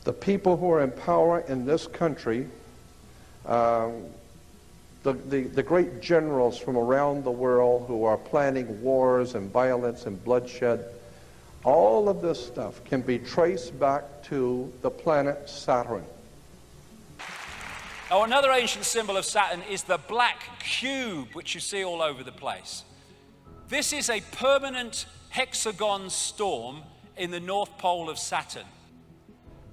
The people who are in power in this country, the great generals from around the world who are planning wars and violence and bloodshed, all of this stuff can be traced back to the planet Saturn. Now, another ancient symbol of Saturn is the black cube, which you see all over the place. This is a permanent hexagon storm in the North Pole of Saturn.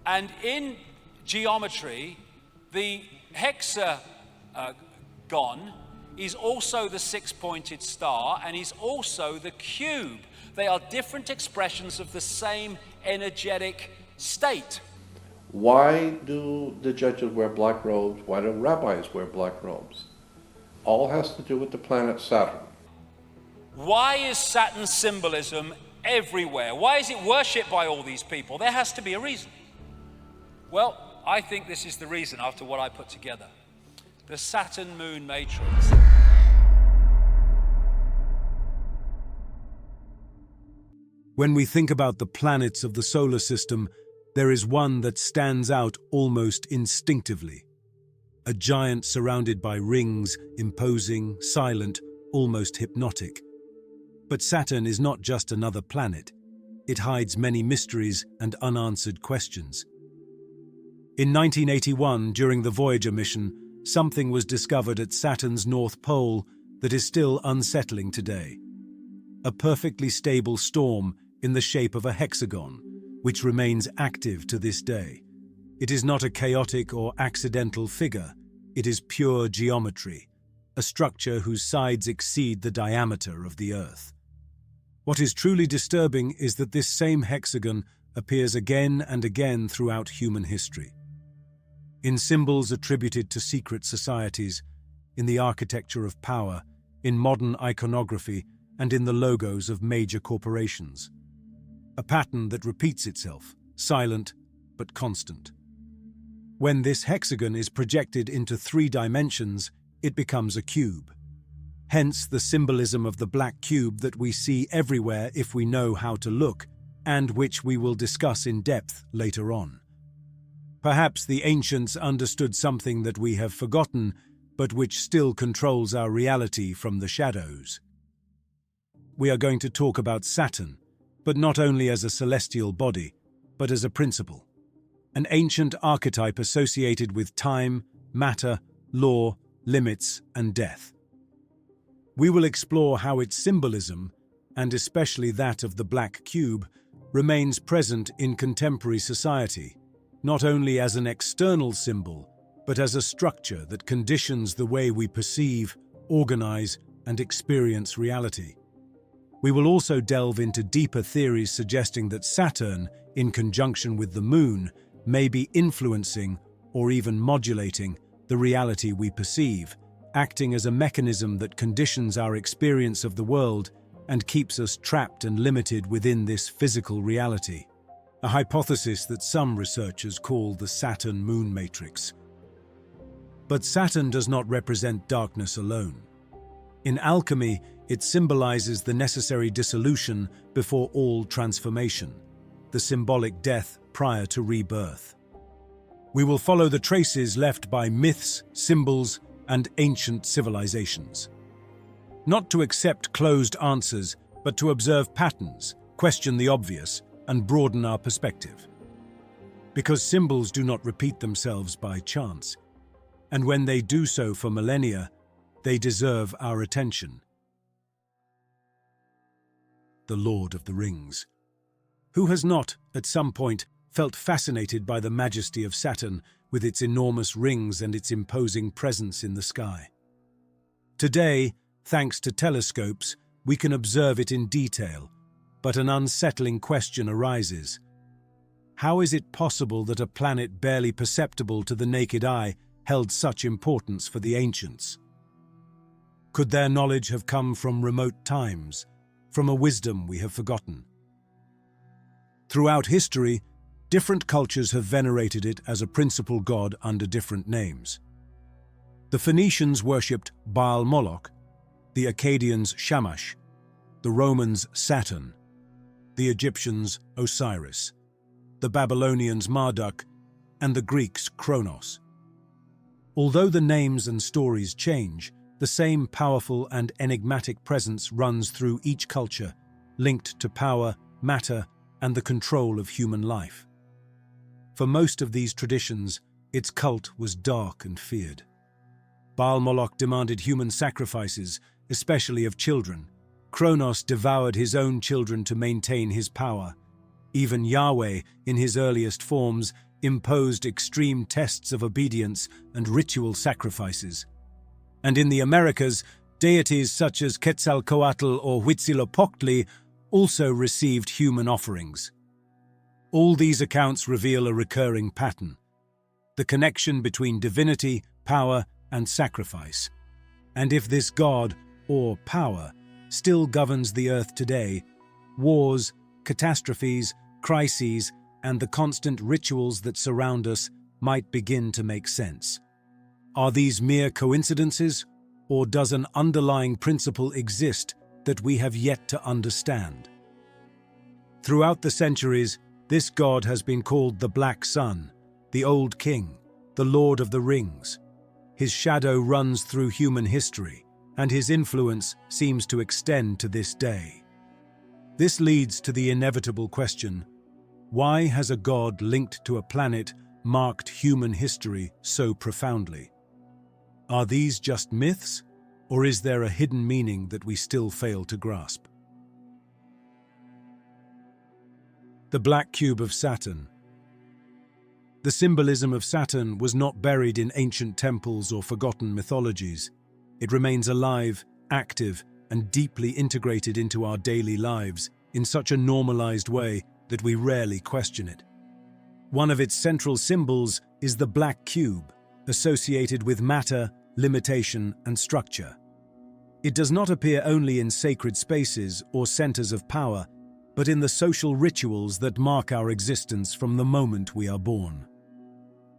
And in geometry, the hexagon is also the six-pointed star and is also the cube. They are different expressions of the same energetic state. Why do the judges wear black robes? Why do rabbis wear black robes? All has to do with the planet Saturn. Why is Saturn's symbolism everywhere? Why is it worshipped by all these people? There has to be a reason. Well, I think this is the reason after what I put together. The Saturn moon matrix. When we think about the planets of the solar system, there is one that stands out almost instinctively. A giant surrounded by rings, imposing, silent, almost hypnotic. But Saturn is not just another planet. It hides many mysteries and unanswered questions. In 1981, during the Voyager mission, something was discovered at Saturn's North Pole that is still unsettling today. A perfectly stable storm in the shape of a hexagon, which remains active to this day. It is not a chaotic or accidental figure. It is pure geometry, a structure whose sides exceed the diameter of the Earth. What is truly disturbing is that this same hexagon appears again and again throughout human history. In symbols attributed to secret societies, in the architecture of power, in modern iconography, and in the logos of major corporations. A pattern that repeats itself, silent but constant. When this hexagon is projected into 3 dimensions, it becomes a cube. Hence the symbolism of the black cube that we see everywhere if we know how to look, and which we will discuss in depth later on. Perhaps the ancients understood something that we have forgotten, but which still controls our reality from the shadows. We are going to talk about Saturn, but not only as a celestial body, but as a principle. An ancient archetype associated with time, matter, law, limits, and death. We will explore how its symbolism, and especially that of the black cube, remains present in contemporary society, not only as an external symbol, but as a structure that conditions the way we perceive, organize, and experience reality. We will also delve into deeper theories suggesting that Saturn, in conjunction with the Moon, may be influencing or even modulating the reality we perceive, acting as a mechanism that conditions our experience of the world and keeps us trapped and limited within this physical reality. A hypothesis that some researchers call the Saturn moon matrix. But Saturn does not represent darkness alone. In alchemy, it symbolizes the necessary dissolution before all transformation, the symbolic death prior to rebirth. We will follow the traces left by myths, symbols, and ancient civilizations. Not to accept closed answers, but to observe patterns, question the obvious, and broaden our perspective. Because symbols do not repeat themselves by chance, and when they do so for millennia, they deserve our attention. The Lord of the Rings. Who has not, at some point, felt fascinated by the majesty of Saturn with its enormous rings and its imposing presence in the sky? Today, thanks to telescopes, we can observe it in detail, but an unsettling question arises. How is it possible that a planet barely perceptible to the naked eye held such importance for the ancients? Could their knowledge have come from remote times, from a wisdom we have forgotten? Throughout history, different cultures have venerated it as a principal god under different names. The Phoenicians worshipped Baal Moloch, the Akkadians Shamash, the Romans Saturn, the Egyptians Osiris, the Babylonians Marduk, and the Greeks Kronos. Although the names and stories change, the same powerful and enigmatic presence runs through each culture, linked to power, matter, and the control of human life. For most of these traditions, its cult was dark and feared. Baal Moloch demanded human sacrifices, especially of children. Kronos devoured his own children to maintain his power. Even Yahweh, in his earliest forms, imposed extreme tests of obedience and ritual sacrifices. And in the Americas, deities such as Quetzalcoatl or Huitzilopochtli also received human offerings. All these accounts reveal a recurring pattern: the connection between divinity, power, and sacrifice. And if this god, or power, still governs the earth today, wars, catastrophes, crises, and the constant rituals that surround us might begin to make sense. Are these mere coincidences, or does an underlying principle exist that we have yet to understand? Throughout the centuries, this god has been called the Black Sun, the Old King, the Lord of the Rings. His shadow runs through human history, and his influence seems to extend to this day. This leads to the inevitable question: why has a god linked to a planet marked human history so profoundly? Are these just myths, or is there a hidden meaning that we still fail to grasp? The Black Cube of Saturn. The symbolism of Saturn was not buried in ancient temples or forgotten mythologies. It remains alive, active, and deeply integrated into our daily lives in such a normalized way that we rarely question it. One of its central symbols is the black cube, associated with matter, limitation, and structure. It does not appear only in sacred spaces or centers of power, but in the social rituals that mark our existence from the moment we are born.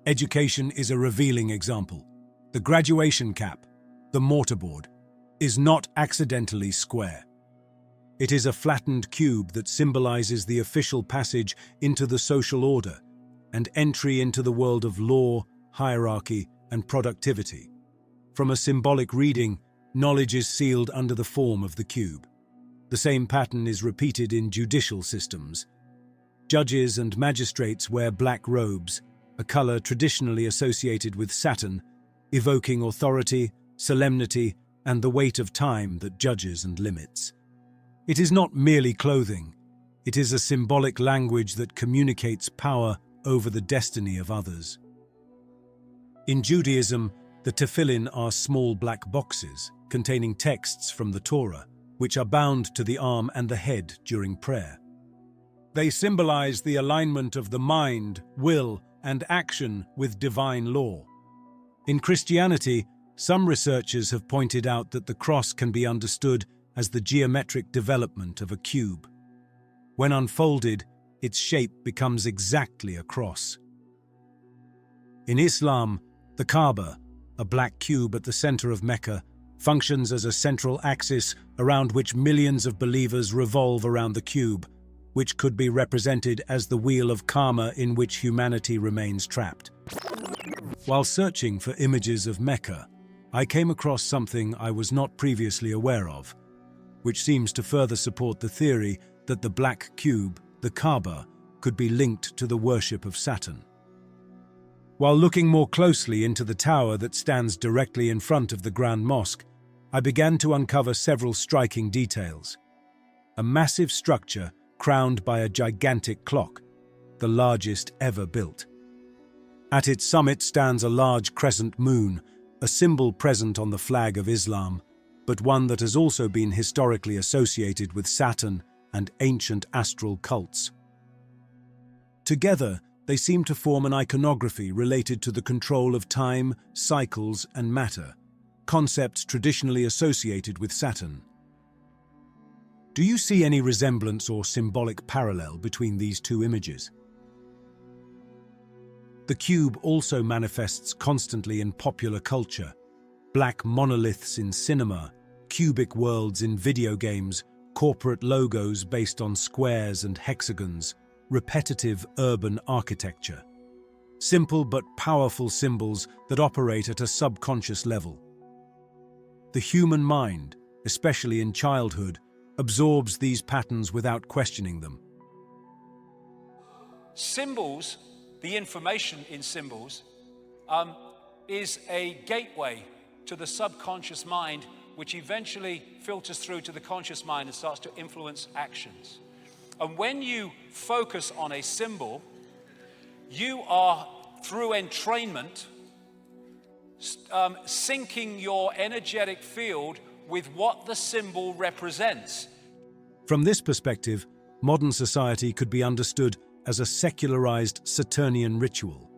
Education is a revealing example. The graduation cap, the mortarboard, is not accidentally square. It is a flattened cube that symbolizes the official passage into the social order and entry into the world of law, hierarchy, and productivity. From a symbolic reading, knowledge is sealed under the form of the cube. The same pattern is repeated in judicial systems. Judges and magistrates wear black robes, a color traditionally associated with Saturn, evoking authority, solemnity, and the weight of time that judges and limits. It is not merely clothing. It is a symbolic language that communicates power over the destiny of others. In Judaism, the tefillin are small black boxes containing texts from the Torah, which are bound to the arm and the head during prayer. They symbolize the alignment of the mind, will, and action with divine law. In Christianity, some researchers have pointed out that the cross can be understood as the geometric development of a cube. When unfolded, its shape becomes exactly a cross. In Islam, the Kaaba, a black cube at the center of Mecca, functions as a central axis around which millions of believers revolve around the cube, which could be represented as the wheel of karma in which humanity remains trapped. While searching for images of Mecca, I came across something I was not previously aware of, which seems to further support the theory that the black cube, the Kaaba, could be linked to the worship of Saturn. While looking more closely into the tower that stands directly in front of the Grand Mosque, I began to uncover several striking details. A massive structure crowned by a gigantic clock, the largest ever built. At its summit stands a large crescent moon, a symbol present on the flag of Islam, but one that has also been historically associated with Saturn and ancient astral cults. Together, they seem to form an iconography related to the control of time, cycles, and matter, concepts traditionally associated with Saturn. Do you see any resemblance or symbolic parallel between these two images? The cube also manifests constantly in popular culture. Black monoliths in cinema, cubic worlds in video games, corporate logos based on squares and hexagons, repetitive urban architecture. simple but powerful symbols that operate at a subconscious level. The human mind, especially in childhood, absorbs these patterns without questioning them. Symbols, the information in symbols, is a gateway to the subconscious mind, which eventually filters through to the conscious mind and starts to influence actions. And when you focus on a symbol, you are, through entrainment, syncing your energetic field with what the symbol represents. From this perspective, modern society could be understood as a secularized Saturnian ritual.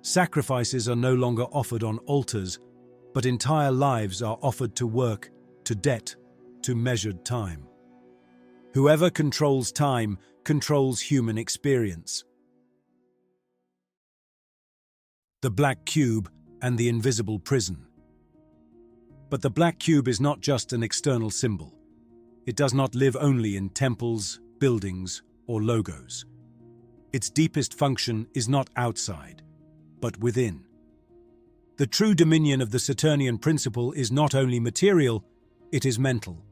Sacrifices are no longer offered on altars, but entire lives are offered to work, to debt, to measured time. Whoever controls time controls human experience. The black cube and the invisible prison. But the black cube is not just an external symbol. It does not live only in temples, buildings, or logos. Its deepest function is not outside, but within. The true dominion of the Saturnian principle is not only material, it is mental.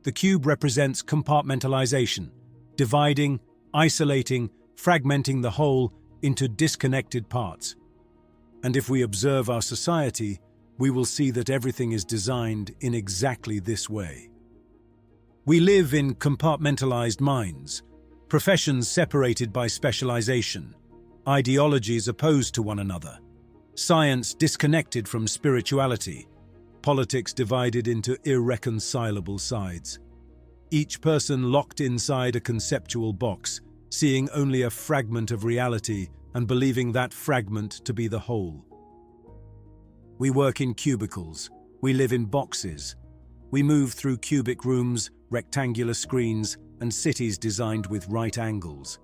The cube represents compartmentalization, dividing, isolating, fragmenting the whole into disconnected parts. And if we observe our society, we will see that everything is designed in exactly this way. We live in compartmentalized minds, professions separated by specialization, ideologies opposed to one another, science disconnected from spirituality, politics divided into irreconcilable sides. Each person locked inside a conceptual box, seeing only a fragment of reality and believing that fragment to be the whole. We work in cubicles, we live in boxes, we move through cubic rooms, rectangular screens, and cities designed with right angles.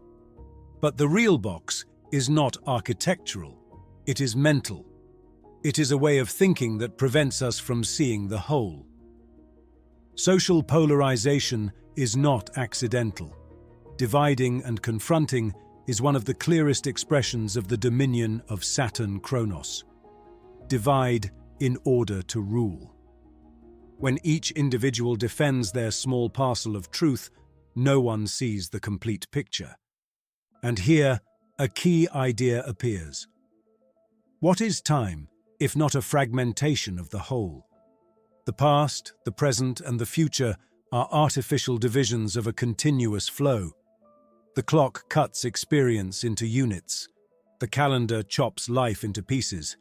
But the real box is not architectural, it is mental. It is a way of thinking that prevents us from seeing the whole. Social polarization is not accidental. Dividing and confronting is one of the clearest expressions of the dominion of Saturn Kronos. Divide in order to rule. When each individual defends their small parcel of truth, no one sees the complete picture. And here, a key idea appears. What is time, if not a fragmentation of the whole? The past, the present, and the future are artificial divisions of a continuous flow. The clock cuts experience into units. The calendar chops life into pieces.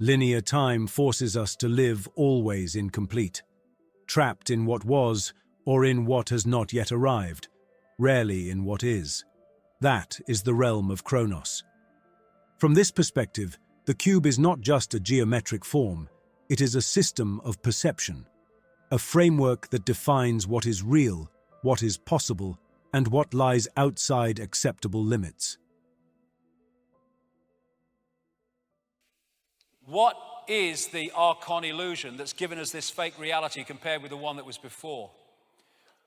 Linear time forces us to live always incomplete, trapped in what was or in what has not yet arrived, rarely in what is. That is the realm of Kronos. From this perspective, the cube is not just a geometric form, it is a system of perception, a framework that defines what is real, what is possible, and what lies outside acceptable limits. What is the Archon illusion that's given us this fake reality compared with the one that was before?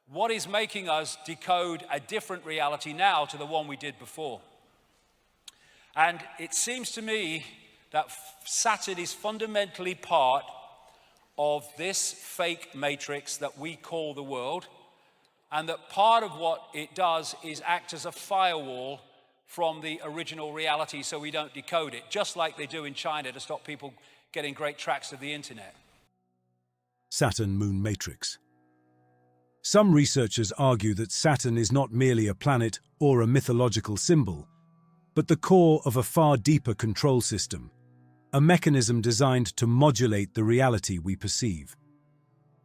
What is making us decode a different reality now to the one we did before? And it seems to me that Saturn is fundamentally part of this fake matrix that we call the world, and that part of what it does is act as a firewall from the original reality so we don't decode it, just like they do in China to stop people getting great tracks of the internet. Saturn Moon Matrix. Some researchers argue that Saturn is not merely a planet or a mythological symbol, but the core of a far deeper control system, a mechanism designed to modulate the reality we perceive.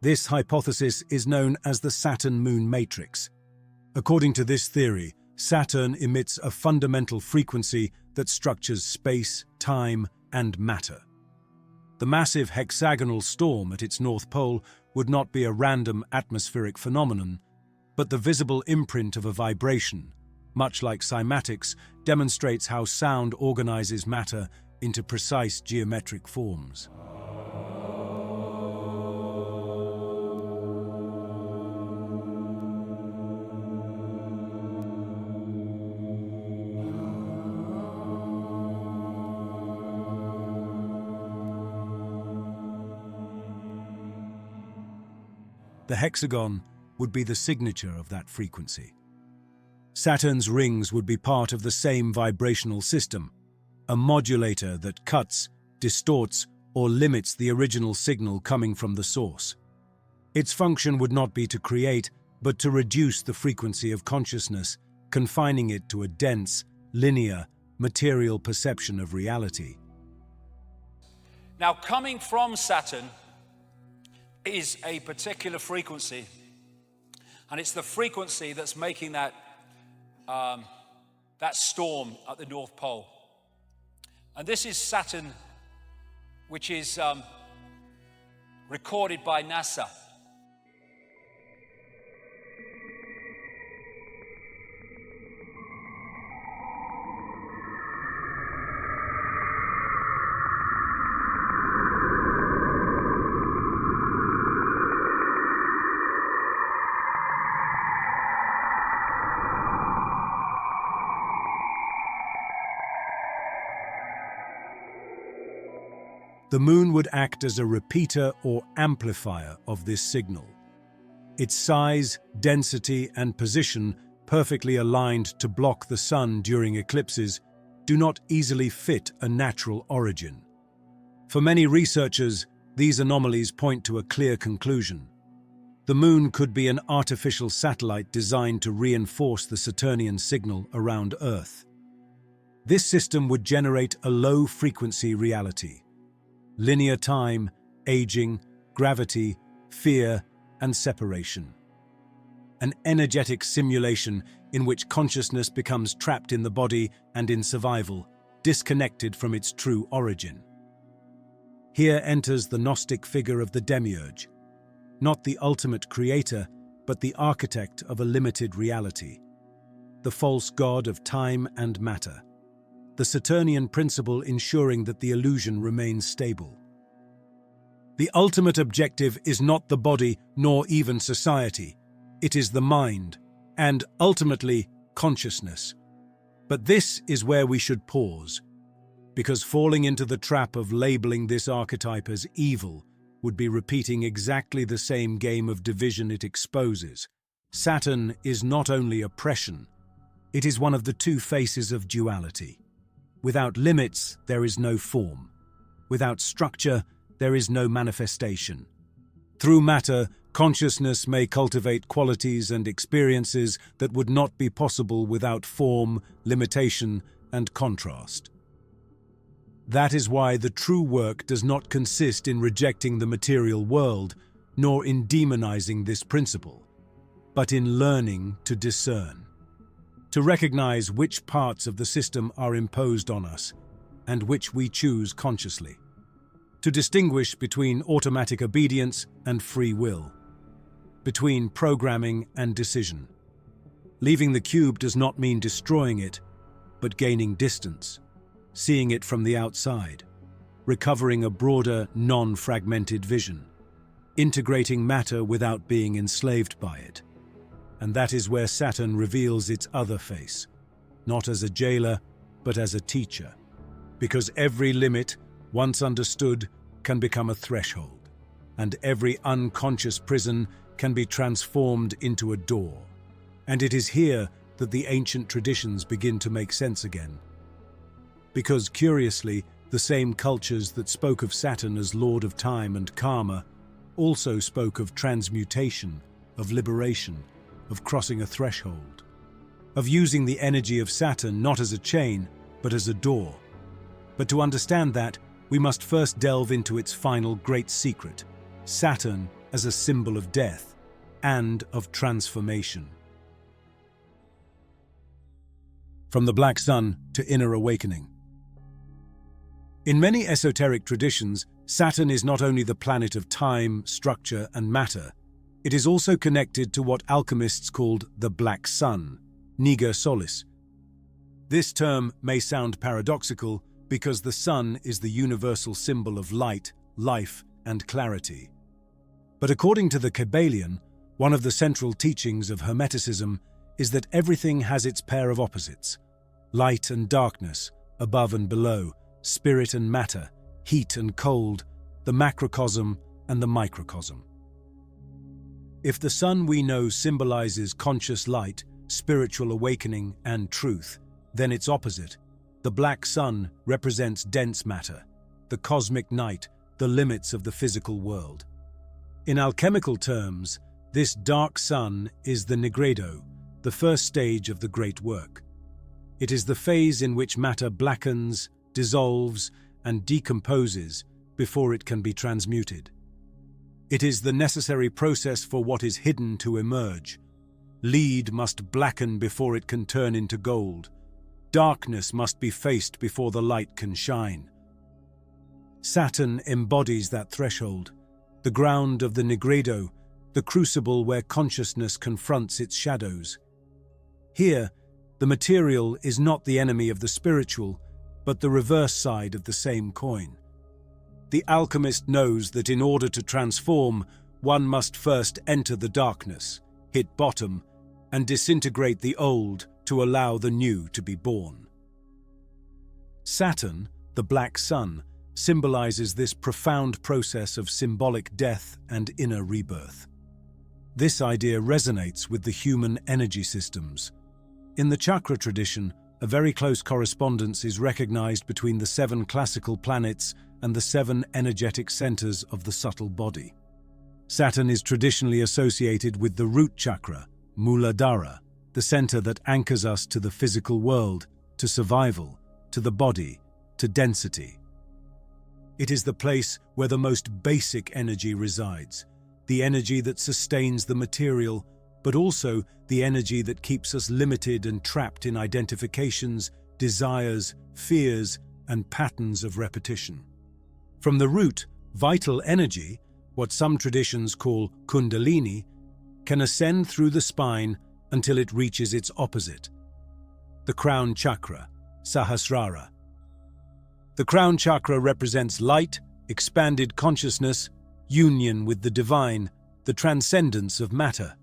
This hypothesis is known as the Saturn Moon Matrix. According to this theory, Saturn emits a fundamental frequency that structures space, time, and matter. The massive hexagonal storm at its north pole would not be a random atmospheric phenomenon, but the visible imprint of a vibration, much like cymatics, demonstrates how sound organizes matter into precise geometric forms. The hexagon would be the signature of that frequency. Saturn's rings would be part of the same vibrational system, a modulator that cuts, distorts, or limits the original signal coming from the source. Its function would not be to create, but to reduce the frequency of consciousness, confining it to a dense, linear, material perception of reality. Now, coming from Saturn is a particular frequency, and it's the frequency that's making that storm at the North Pole. And this is Saturn, which is recorded by NASA. The moon would act as a repeater or amplifier of this signal. Its size, density, and position, perfectly aligned to block the sun during eclipses, do not easily fit a natural origin. For many researchers, these anomalies point to a clear conclusion. The moon could be an artificial satellite designed to reinforce the Saturnian signal around Earth. This system would generate a low-frequency reality. Linear time, aging, gravity, fear, and separation. An energetic simulation in which consciousness becomes trapped in the body and in survival, disconnected from its true origin. Here enters the Gnostic figure of the demiurge, not the ultimate creator, but the architect of a limited reality, the false god of time and matter. The Saturnian principle ensuring that the illusion remains stable. The ultimate objective is not the body nor even society. It is the mind, and ultimately consciousness. But this is where we should pause, because falling into the trap of labeling this archetype as evil would be repeating exactly the same game of division it exposes. Saturn is not only oppression, it is one of the two faces of duality. Without limits, there is no form. Without structure, there is no manifestation. Through matter, consciousness may cultivate qualities and experiences that would not be possible without form, limitation, and contrast. That is why the true work does not consist in rejecting the material world, nor in demonizing this principle, but in learning to discern. To recognize which parts of the system are imposed on us, and which we choose consciously. To distinguish between automatic obedience and free will. Between programming and decision. Leaving the cube does not mean destroying it, but gaining distance, seeing it from the outside, recovering a broader, non-fragmented vision, integrating matter without being enslaved by it. And that is where Saturn reveals its other face, not as a jailer, but as a teacher. Because every limit, once understood, can become a threshold, and every unconscious prison can be transformed into a door. And it is here that the ancient traditions begin to make sense again. Because, curiously, the same cultures that spoke of Saturn as Lord of Time and Karma also spoke of transmutation, of liberation, of crossing a threshold, of using the energy of Saturn not as a chain, but as a door. But to understand that, we must first delve into its final great secret, Saturn as a symbol of death and of transformation. From the Black Sun to inner awakening. In many esoteric traditions, Saturn is not only the planet of time, structure, and matter, it is also connected to what alchemists called the Black Sun, Niger Solis. This term may sound paradoxical because the sun is the universal symbol of light, life, and clarity. But according to the Kabbalion, one of the central teachings of Hermeticism is that everything has its pair of opposites: light and darkness, above and below, spirit and matter, heat and cold, the macrocosm and the microcosm. If the sun we know symbolizes conscious light, spiritual awakening, and truth, then its opposite, the black sun, represents dense matter, the cosmic night, the limits of the physical world. In alchemical terms, this dark sun is the nigredo, the first stage of the great work. It is the phase in which matter blackens, dissolves, and decomposes before it can be transmuted. It is the necessary process for what is hidden to emerge. Lead must blacken before it can turn into gold. Darkness must be faced before the light can shine. Saturn embodies that threshold, the ground of the nigredo, the crucible where consciousness confronts its shadows. Here, the material is not the enemy of the spiritual, but the reverse side of the same coin. The alchemist knows that in order to transform, one must first enter the darkness, hit bottom, and disintegrate the old to allow the new to be born. Saturn, the black sun, symbolizes this profound process of symbolic death and inner rebirth. This idea resonates with the human energy systems. In the chakra tradition, a very close correspondence is recognized between the 7 classical planets and the 7 energetic centers of the subtle body. Saturn is traditionally associated with the root chakra, Muladhara, the center that anchors us to the physical world, to survival, to the body, to density. It is the place where the most basic energy resides, the energy that sustains the material, but also the energy that keeps us limited and trapped in identifications, desires, fears, and patterns of repetition. From the root, vital energy, what some traditions call kundalini, can ascend through the spine until it reaches its opposite, the crown chakra, Sahasrara. The crown chakra represents light, expanded consciousness, union with the divine, the transcendence of matter.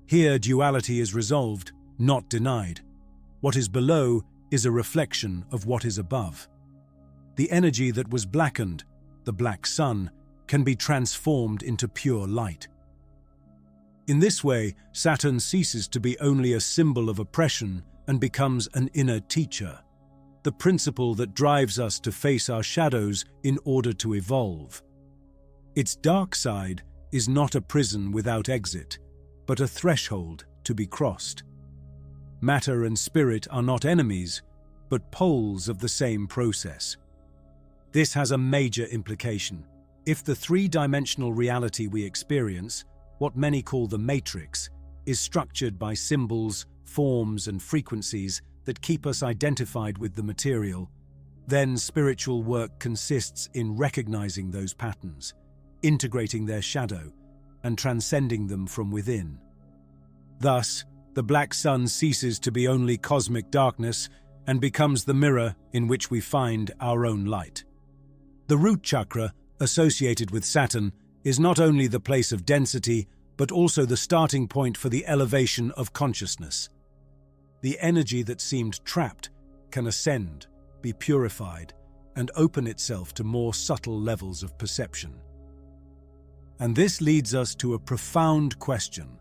Here duality is resolved, not denied. What is below is a reflection of what is above. The energy that was blackened, the black sun, can be transformed into pure light. In this way, Saturn ceases to be only a symbol of oppression and becomes an inner teacher, the principle that drives us to face our shadows in order to evolve. Its dark side is not a prison without exit, but a threshold to be crossed. Matter and spirit are not enemies, but poles of the same process. This has a major implication. If the 3-dimensional reality we experience, what many call the matrix, is structured by symbols, forms, and frequencies that keep us identified with the material, then spiritual work consists in recognizing those patterns, integrating their shadow, and transcending them from within. Thus, the black sun ceases to be only cosmic darkness and becomes the mirror in which we find our own light. The root chakra, associated with Saturn, is not only the place of density, but also the starting point for the elevation of consciousness. The energy that seemed trapped can ascend, be purified, and open itself to more subtle levels of perception. And this leads us to a profound question.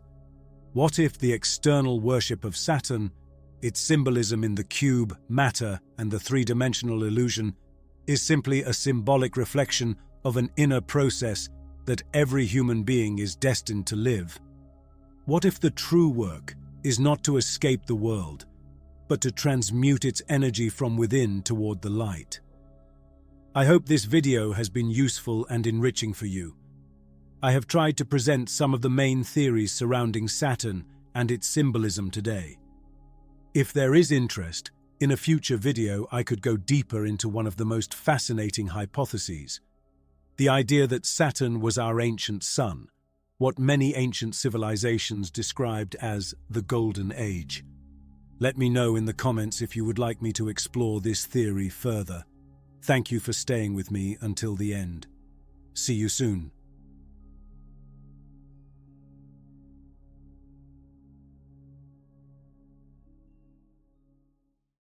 What if the external worship of Saturn, its symbolism in the cube, matter, and the 3-dimensional illusion, is simply a symbolic reflection of an inner process that every human being is destined to live? What if the true work is not to escape the world, but to transmute its energy from within toward the light? I hope this video has been useful and enriching for you. I have tried to present some of the main theories surrounding Saturn and its symbolism today. If there is interest, in a future video I could go deeper into one of the most fascinating hypotheses, the idea that Saturn was our ancient sun, what many ancient civilizations described as the Golden Age. Let me know in the comments if you would like me to explore this theory further. Thank you for staying with me until the end. See you soon.